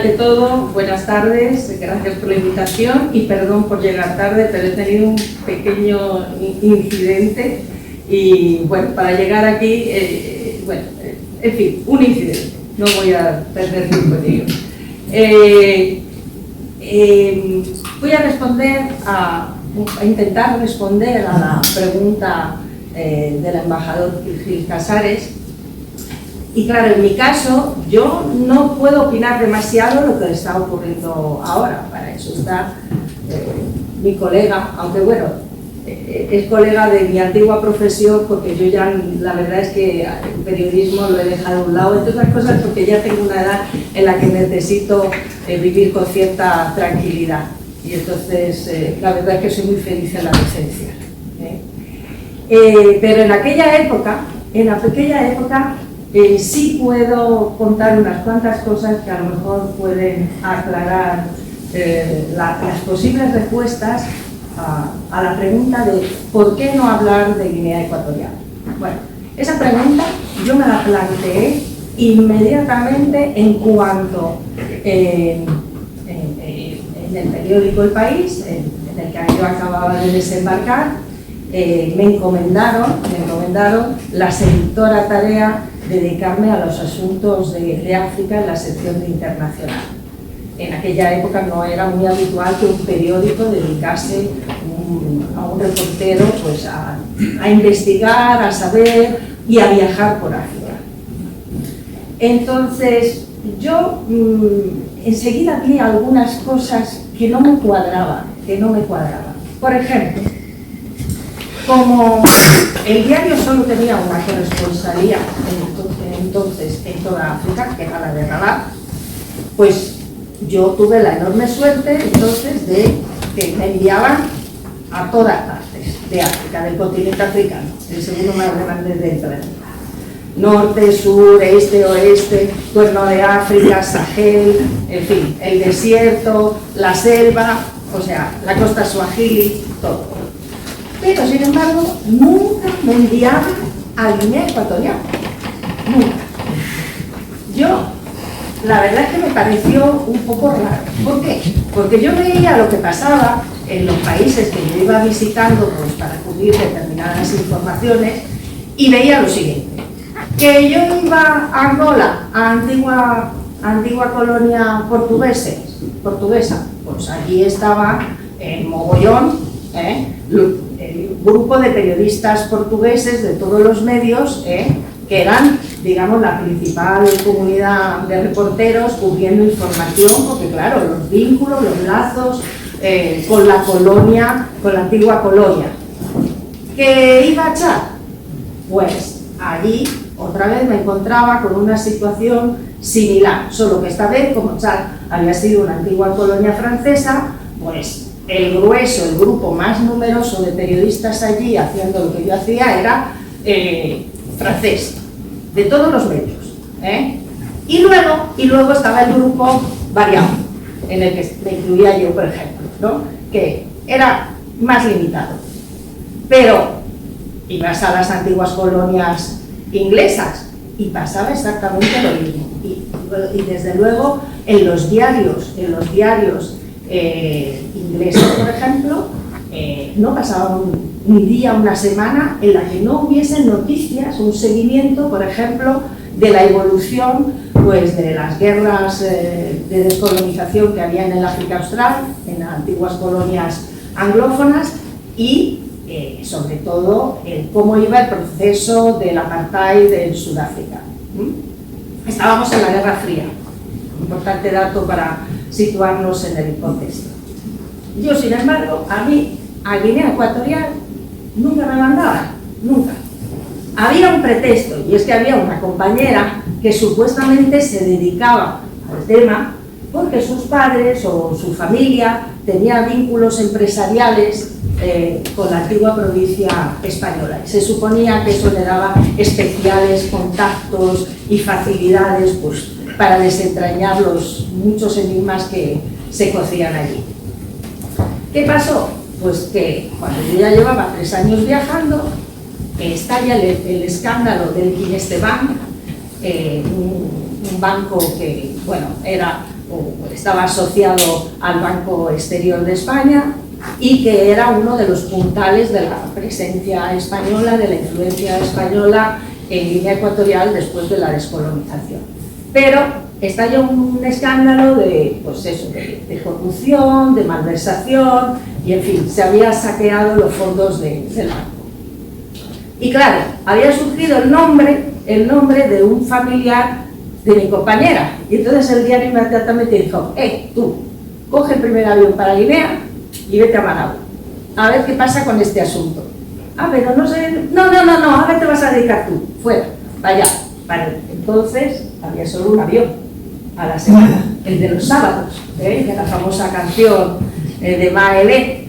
ante todo, buenas tardes, gracias por la invitación y perdón por llegar tarde, pero he tenido un pequeño incidente y bueno, para llegar aquí, en fin, un incidente, no voy a perder tiempo en ello. Voy a intentar responder a la pregunta del embajador Gil Casares. Y claro, en mi caso, yo no puedo opinar demasiado lo que está ocurriendo ahora. Para eso está mi colega, aunque bueno, es colega de mi antigua profesión, porque yo ya, la verdad es que el periodismo lo he dejado a un lado, entre otras cosas porque ya tengo una edad en la que necesito vivir con cierta tranquilidad. Y entonces, la verdad es que soy muy feliz en la docencia. Pero en aquella época, sí puedo contar unas cuantas cosas que a lo mejor pueden aclarar las posibles respuestas a la pregunta de ¿por qué no hablar de Guinea Ecuatorial? Bueno, esa pregunta yo me la planteé inmediatamente en cuanto en el periódico El País, en el que yo acababa de desembarcar, me encomendaron la seductora tarea de dedicarme a los asuntos de África en la sección de internacional. En aquella época no era muy habitual que un periódico dedicase a un reportero pues, a investigar, a saber y a viajar por África. Entonces, yo enseguida vi algunas cosas que no me cuadraban. Por ejemplo, como el diario solo tenía una corresponsalía entonces en toda África, que era la de Rabat, pues yo tuve la enorme suerte entonces de que me enviaban a todas partes de África, del continente africano, el segundo más grande del planeta. Norte, sur, este, oeste, Cuerno de África, Sahel, en fin, el desierto, la selva, o sea, la costa suajili, todo. Pero, sin embargo, nunca me enviaban a Guinea Ecuatorial. Nunca. Yo, la verdad es que me pareció un poco raro. ¿Por qué? Porque yo veía lo que pasaba en los países que yo iba visitando pues, para cubrir determinadas informaciones y veía lo siguiente. Que yo iba a Angola, a antigua colonia portuguesa, pues allí estaba el mogollón, el grupo de periodistas portugueses de todos los medios, que eran, digamos, la principal comunidad de reporteros cubriendo información, porque claro, los vínculos, los lazos con la colonia, con la antigua colonia. ¿Qué iba a echar? Pues allí otra vez me encontraba con una situación similar, solo que esta vez, como Chad había sido una antigua colonia francesa, pues el grueso, el grupo más numeroso de periodistas allí haciendo lo que yo hacía era francés, de todos los medios. Y luego estaba el grupo variado, en el que me incluía yo, por ejemplo, ¿no? Que era más limitado. Pero ibas a las antiguas colonias inglesas y pasaba exactamente lo mismo. Y desde luego en los diarios ingleses, por ejemplo, no pasaba un día, una semana en la que no hubiesen noticias, un seguimiento, por ejemplo, de la evolución pues, de las guerras de descolonización que había en el África Austral, en las antiguas colonias anglófonas y sobre todo cómo iba el proceso del apartheid en Sudáfrica. Estábamos en la Guerra Fría, importante dato para situarnos en el contexto. Yo, sin embargo, a Guinea Ecuatorial nunca me mandaban, nunca. Había un pretexto, y es que había una compañera que supuestamente se dedicaba al tema porque sus padres o su familia tenía vínculos empresariales con la antigua provincia española. Y se suponía que eso le daba especiales contactos y facilidades pues, para desentrañar los muchos enigmas que se cocían allí. ¿Qué pasó? Pues que cuando yo ya llevaba 3 años viajando, estalla el escándalo del Kineste Bank, un banco que, bueno, era o estaba asociado al Banco Exterior de España y que era uno de los puntales de la presencia española, de la influencia española en Guinea Ecuatorial después de la descolonización. Pero estalló un escándalo de, pues eso, de corrupción, de malversación y, en fin, se había saqueado los fondos del banco. Y claro, había surgido el nombre de un familiar de mi compañera. Y entonces el diario inmediatamente dijo, tú, coge el primer avión para Guinea y vete a Managua, a ver qué pasa con este asunto. Pero no sé, no, a ver te vas a dedicar tú, fuera, vaya. Vale, entonces había solo un avión a la semana, el de los sábados, de la famosa canción de Maelé,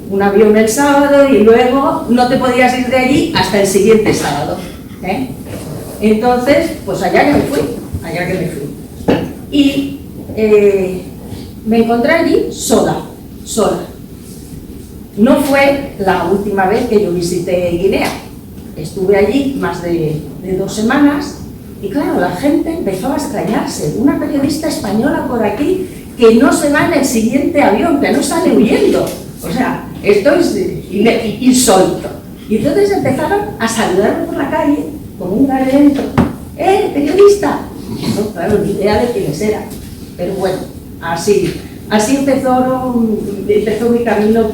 un avión el sábado y luego no te podías ir de allí hasta el siguiente sábado. Entonces, pues allá que me fui. Y me encontré allí sola. No fue la última vez que yo visité Guinea. Estuve allí más de 2 semanas y claro, la gente empezó a extrañarse. Una periodista española por aquí que no se va en el siguiente avión, que no sale huyendo. O sea, esto es insólito. Y entonces empezaron a saludarme por la calle como un gran evento. ¡Periodista! No, claro, ni idea de quiénes eran. Pero bueno, así empezó mi camino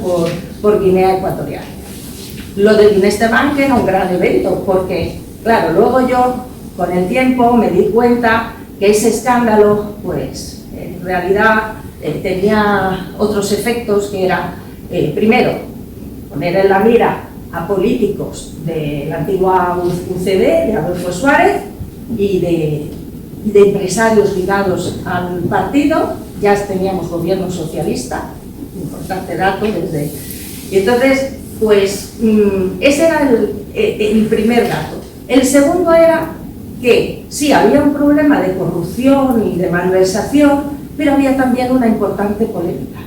por Guinea Ecuatorial. Lo de Guinea Bank era un gran evento porque, claro, luego yo, con el tiempo, me di cuenta que ese escándalo, pues, en realidad tenía otros efectos que era, primero, poner en la mira a políticos de la antigua UCD, de Adolfo Suárez, y de empresarios ligados al partido. Ya teníamos gobierno socialista, importante dato desde... Y entonces, pues, ese era el primer dato. El segundo era que sí, había un problema de corrupción y de malversación, pero había también una importante polémica.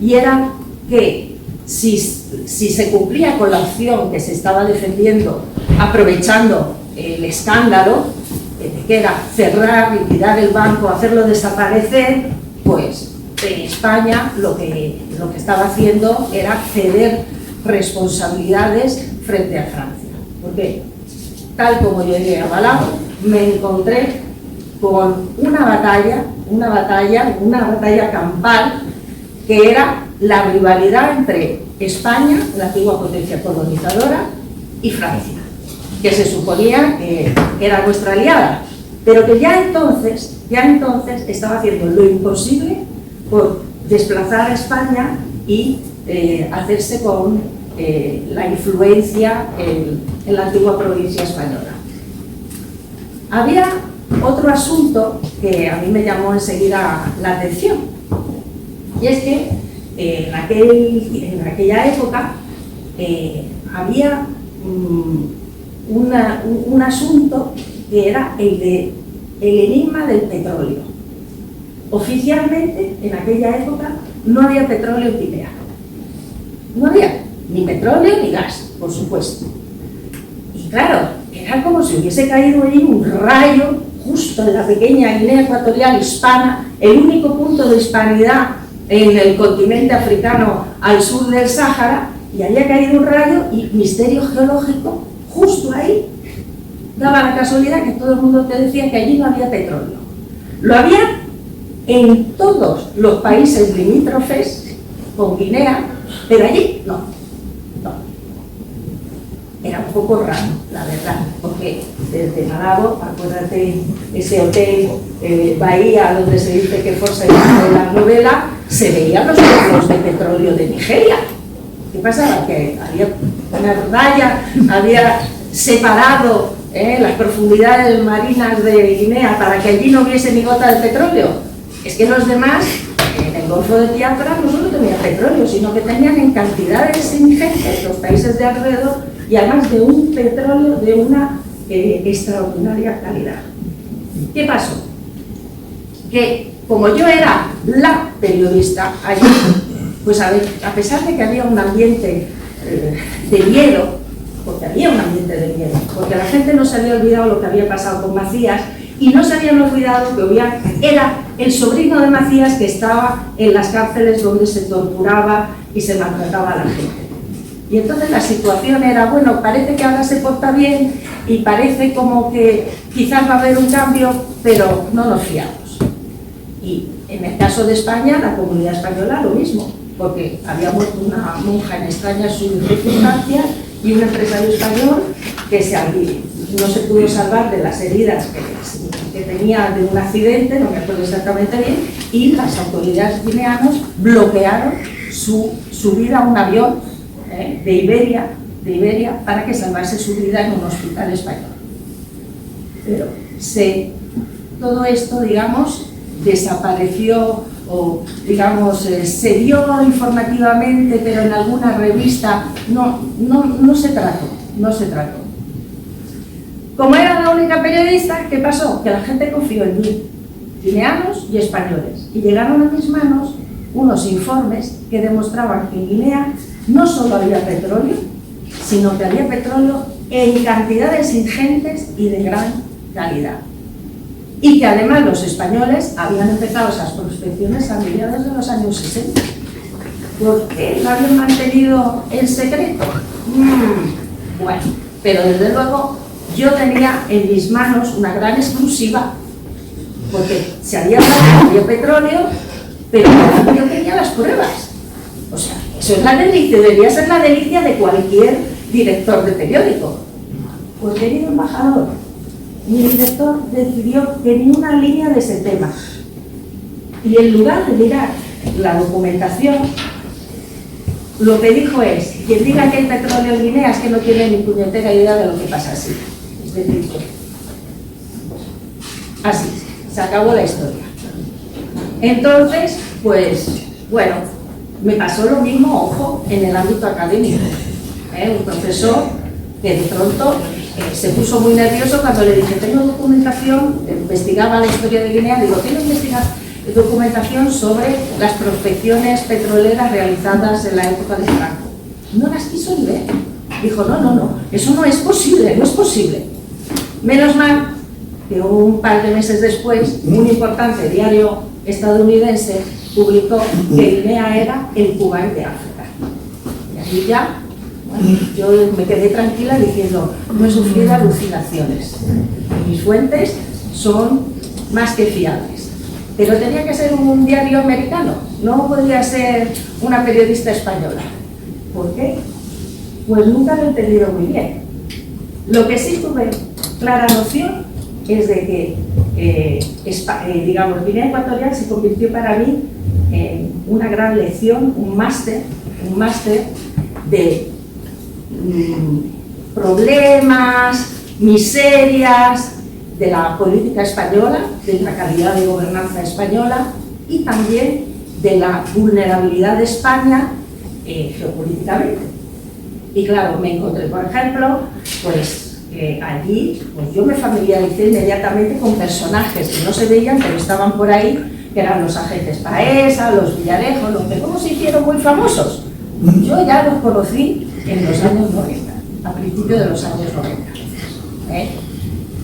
Y era que si se cumplía con la opción que se estaba defendiendo, aprovechando el escándalo, que era cerrar, liquidar el banco, hacerlo desaparecer, pues España lo que estaba haciendo era ceder responsabilidades frente a Francia. Porque tal como llegué a Malabo, me encontré con una batalla campal, que era la rivalidad entre España, la antigua potencia colonizadora, y Francia, que se suponía que era nuestra aliada, pero que ya entonces estaba haciendo lo imposible por desplazar a España y hacerse con la influencia en la antigua provincia española. Había otro asunto que a mí me llamó enseguida la atención, y es que en aquella época había un asunto que era el enigma del petróleo. Oficialmente, en aquella época, no había petróleo en Guinea. No había ni petróleo ni gas, por supuesto. Y claro, era como si hubiese caído allí un rayo justo en la pequeña Guinea Ecuatorial hispana, el único punto de hispanidad en el continente africano al sur del Sáhara, y había caído un rayo y misterio geológico justo ahí. Daba la casualidad que todo el mundo te decía que allí no había petróleo. Lo había en todos los países limítrofes con Guinea, pero allí no. Era un poco raro, la verdad, porque desde Malabo, acuérdate, ese hotel Bahía, donde se dice que Forza de la novela, se veían los pozos de petróleo de Nigeria. ¿Qué pasaba? Que había una raya, había separado las profundidades marinas de Guinea para que allí no hubiese ni gota de petróleo. Es que los demás, en el Golfo de Biafra, no solo tenían petróleo, sino que tenían en cantidades ingentes los países de alrededor, y además de un petróleo de una extraordinaria calidad. ¿Qué pasó? Que como yo era la periodista allí, pues a pesar de que había un ambiente de miedo, porque había un ambiente de miedo, porque la gente no se había olvidado lo que había pasado con Macías y no se habían olvidado que era el sobrino de Macías, que estaba en las cárceles donde se torturaba y se maltrataba a la gente. Y entonces la situación era, bueno, parece que ahora se porta bien y parece como que quizás va a haber un cambio, pero no nos fiamos. Y en el caso de España, la comunidad española lo mismo, porque había muerto una monja en extrañas circunstancias y un empresario español que no se pudo salvar de las heridas que tenía de un accidente, no me acuerdo exactamente bien, y las autoridades guineanas bloquearon su subida a un avión de Iberia para que salvase su vida en un hospital español. Pero todo esto, digamos, desapareció o, digamos, se dio informativamente, pero en alguna revista no se trató. Como era la única periodista, ¿qué pasó? Que la gente confió en mí, guineanos y españoles, y llegaron a mis manos unos informes que demostraban que en Guinea no solo había petróleo, sino que había petróleo en cantidades ingentes y de gran calidad. Y que además los españoles habían empezado esas prospecciones a mediados de los años 60. ¿Por qué lo habían mantenido en secreto? Bueno, pero desde luego yo tenía en mis manos una gran exclusiva, porque se había hablado que había petróleo, pero yo tenía las pruebas. O sea, eso es la delicia, debería ser la delicia de cualquier director de periódico. Pues, querido embajador, mi director decidió que ni una línea de ese tema. Y en lugar de mirar la documentación, lo que dijo es: quien diga que hay petróleo en Guinea es que no tiene ni puñetera idea de lo que pasa así. Es decir, así, se acabó la historia. Entonces, pues, bueno, me pasó lo mismo, ojo, en el ámbito académico. Un profesor que de pronto se puso muy nervioso cuando le dije: tengo documentación, investigaba la historia de Guinea, digo, tengo documentación sobre las prospecciones petroleras realizadas en la época de Franco. No las quiso ni ver. Dijo, no, eso no es posible, no es posible. Menos mal que un par de meses después, un importante diario estadounidense publicó que Guinea era el Kuwait de África. Y así ya, bueno, yo me quedé tranquila diciendo, no he sufrido alucinaciones. Mis fuentes son más que fiables. Pero tenía que ser un diario americano, no podía ser una periodista española. ¿Por qué? Pues nunca lo he entendido muy bien. Lo que sí tuve clara noción es de que, digamos, Guinea Ecuatorial se convirtió para mí en una gran lección, un máster de problemas, miserias de la política española, de la calidad de gobernanza española y también de la vulnerabilidad de España geopolíticamente. Y claro, me encontré, por ejemplo, pues allí pues yo me familiaricé inmediatamente con personajes que no se veían, pero estaban por ahí, que eran los agentes Paesa, los Villarejos, los que luego se hicieron muy famosos. Yo ya los conocí en los años 90, a principios de los años 90.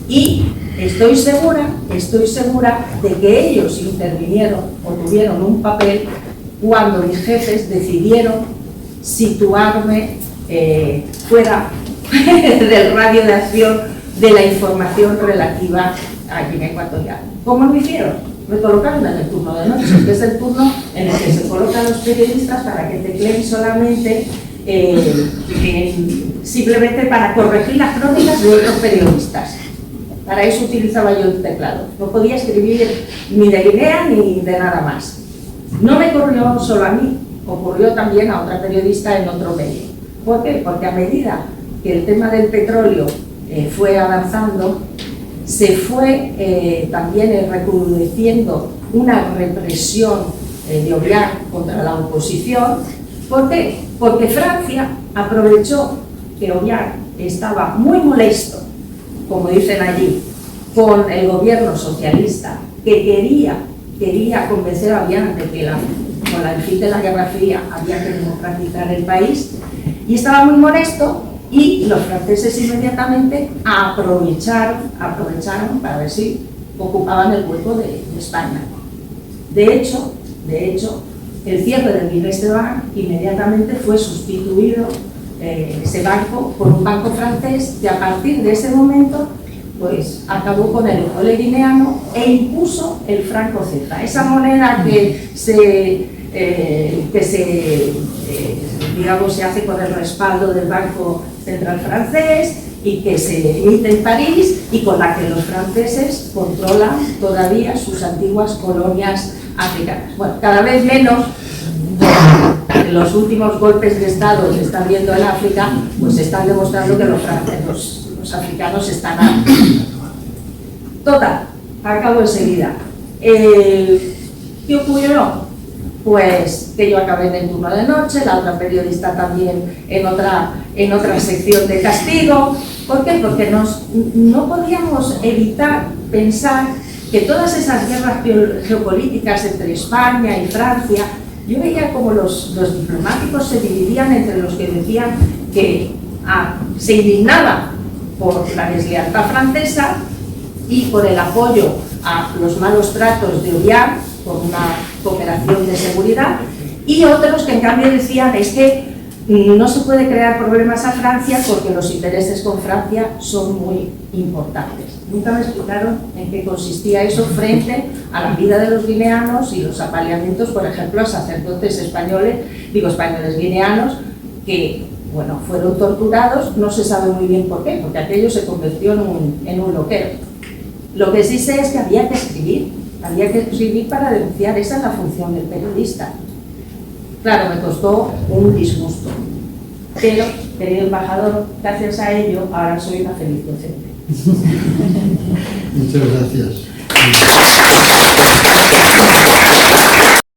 Y estoy segura de que ellos intervinieron o tuvieron un papel cuando mis jefes decidieron situarme fuera del radio de acción de la información relativa a Guinea Ecuatorial. ¿Cómo lo hicieron? Me colocaron en el turno de noche, que es el turno en el que se colocan los periodistas para que tecleen solamente, simplemente para corregir las crónicas de otros periodistas. Para eso utilizaba yo el teclado. No podía escribir ni de Guinea ni de nada más. No me ocurrió solo a mí, ocurrió también a otra periodista en otro medio. ¿Por qué? Porque a medida que el tema del petróleo fue avanzando, se fue también recrudeciendo una represión de Obiang contra la oposición. ¿Por qué? Porque Francia aprovechó que Obiang estaba muy molesto, como dicen allí, con el gobierno socialista, que quería convencer a Obiang de que con el fin de la Guerra Fría había que democratizar el país, y estaba muy molesto, y los franceses inmediatamente aprovecharon para ver si ocupaban el hueco de España. De hecho, el cierre del Guinness Bank inmediatamente fue sustituido, ese banco, por un banco francés que a partir de ese momento pues acabó con el ole guineano e impuso el franco CFA, esa moneda que digamos, se hace con el respaldo del Banco Central francés y que se emite en París y con la que los franceses controlan todavía sus antiguas colonias africanas. Bueno, cada vez menos. Los últimos golpes de Estado que están viendo en África pues están demostrando que los africanos están total, acabo enseguida. ¿Qué ocurrió? Pues que yo acabé en el turno de noche, la otra periodista también en otra sección de castigo. ¿Por qué? Porque no podíamos evitar pensar que todas esas guerras geopolíticas entre España y Francia, yo veía como los diplomáticos se dividían entre los que decían que se indignaban por la deslealtad francesa y por el apoyo a los malos tratos de Ollán por una cooperación de seguridad, y otros que en cambio decían es que no se puede crear problemas a Francia porque los intereses con Francia son muy importantes. Nunca me explicaron en qué consistía eso frente a la vida de los guineanos y los apaleamientos, por ejemplo, a sacerdotes españoles guineanos que, bueno, fueron torturados, no se sabe muy bien por qué, porque aquello se convirtió en un loquero. Lo que sí sé es que había que escribir para denunciar, esa es la función del periodista. Claro, me costó un disgusto, pero, querido embajador, gracias a ello, ahora soy una feliz docente. Muchas gracias.